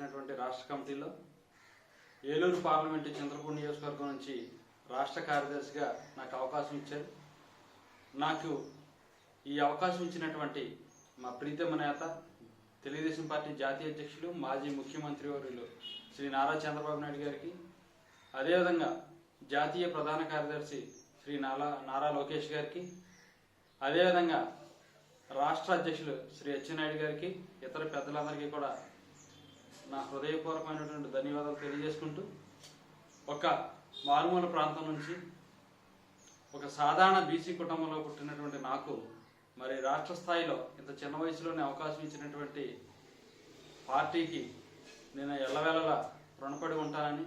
చేసినటువంటి రాష్ట్ర కమిటీలో ఏలూరు పార్లమెంటు చంద్రపూర్ నియోజకవర్గం నుంచి రాష్ట్ర కార్యదర్శిగా నాకు అవకాశం ఇచ్చారు. నాకు ఈ అవకాశం ఇచ్చినటువంటి మా ప్రీతమ నేత తెలుగుదేశం పార్టీ జాతీయ అధ్యక్షులు మాజీ ముఖ్యమంత్రి వర్యులు శ్రీ నారా చంద్రబాబు నాయుడు గారికి, అదేవిధంగా జాతీయ ప్రధాన కార్యదర్శి శ్రీ నారా లోకేష్ గారికి, అదేవిధంగా రాష్ట్ర అధ్యక్షులు శ్రీ అచ్చెన్నాయుడు గారికి, ఇతర పెద్దలందరికీ కూడా నా హృదయపూర్వకమైనటువంటి ధన్యవాదాలు తెలియజేసుకుంటూ, ఒక మారుమూల ప్రాంతం నుంచి ఒక సాధారణ బీసీ కుటుంబంలో పుట్టినటువంటి నాకు మరి రాష్ట్ర స్థాయిలో ఇంత చిన్న వయసులోనే అవకాశం ఇచ్చినటువంటి పార్టీకి నేను ఎల్లవేళలా రుణపడి ఉంటానని,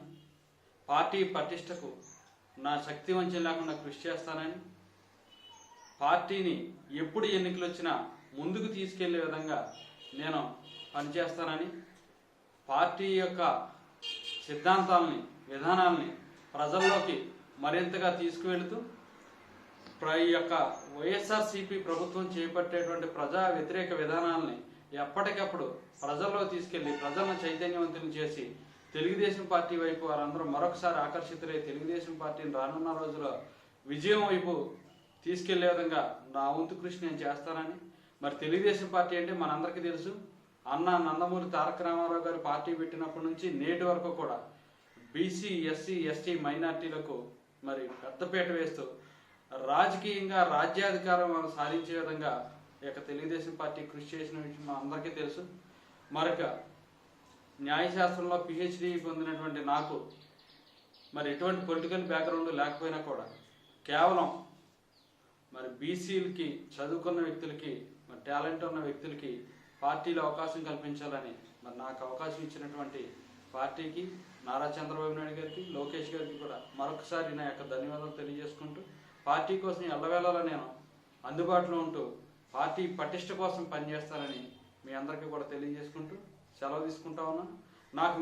పార్టీ పటిష్టకు నా శక్తి వంచన లేకుండా కృషి చేస్తానని, పార్టీని ఎప్పుడు ఎన్నికలు వచ్చినా ముందుకు తీసుకెళ్లే విధంగా నేను పనిచేస్తానని, పార్టీ యొక్క సిద్ధాంతాలని విధానాలని ప్రజల్లోకి మరింతగా తీసుకువెళుతూ ఈ యొక్క వైఎస్ఆర్సీపీ ప్రభుత్వం చేపట్టేటువంటి ప్రజా వ్యతిరేక విధానాలని ఎప్పటికప్పుడు ప్రజల్లో తీసుకెళ్లి ప్రజలను చైతన్యవంతులు చేసి తెలుగుదేశం పార్టీ వైపు వారందరూ మరొకసారి ఆకర్షితులై తెలుగుదేశం పార్టీని రానున్న రోజుల్లో విజయం వైపు తీసుకెళ్లే విధంగా నా వంతు కృషి నేను చేస్తానని, మరి తెలుగుదేశం పార్టీ అంటే మనందరికీ తెలుసు, అన్న నందమూరి తారక రామారావు గారు పార్టీ పెట్టినప్పటి నుంచి నేటి వరకు కూడా బీసీ, ఎస్సీ, ఎస్టీ మైనార్టీలకు మరి పెద్దపీట వేస్తూ రాజకీయంగా రాజ్యాధికారం సాధించే విధంగా ఈ యొక్క తెలుగుదేశం పార్టీ కృషి చేసిన విషయం మా అందరికీ తెలుసు. మరొక న్యాయశాస్త్రంలో పిహెచ్డి పొందినటువంటి నాకు మరి ఎటువంటి పొలిటికల్ బ్యాక్గ్రౌండ్ లేకపోయినా కూడా కేవలం మరి బీసీలకి, చదువుకున్న వ్యక్తులకి, మరి టాలెంట్ ఉన్న వ్యక్తులకి పార్టీలో అవకాశం కల్పించాలని మరి నాకు అవకాశం ఇచ్చినటువంటి పార్టీకి, నారా చంద్రబాబు నాయుడు గారికి, లోకేష్ గారికి కూడా మరొకసారి నా యొక్క ధన్యవాదాలు తెలియజేసుకుంటూ, పార్టీ కోసం ఎల్లవేళలా నేను అందుబాటులో ఉంటూ పార్టీ పటిష్ట కోసం పనిచేస్తానని మీ అందరికీ కూడా తెలియజేసుకుంటూ సెలవు తీసుకుంటా ఉన్నా. నాకు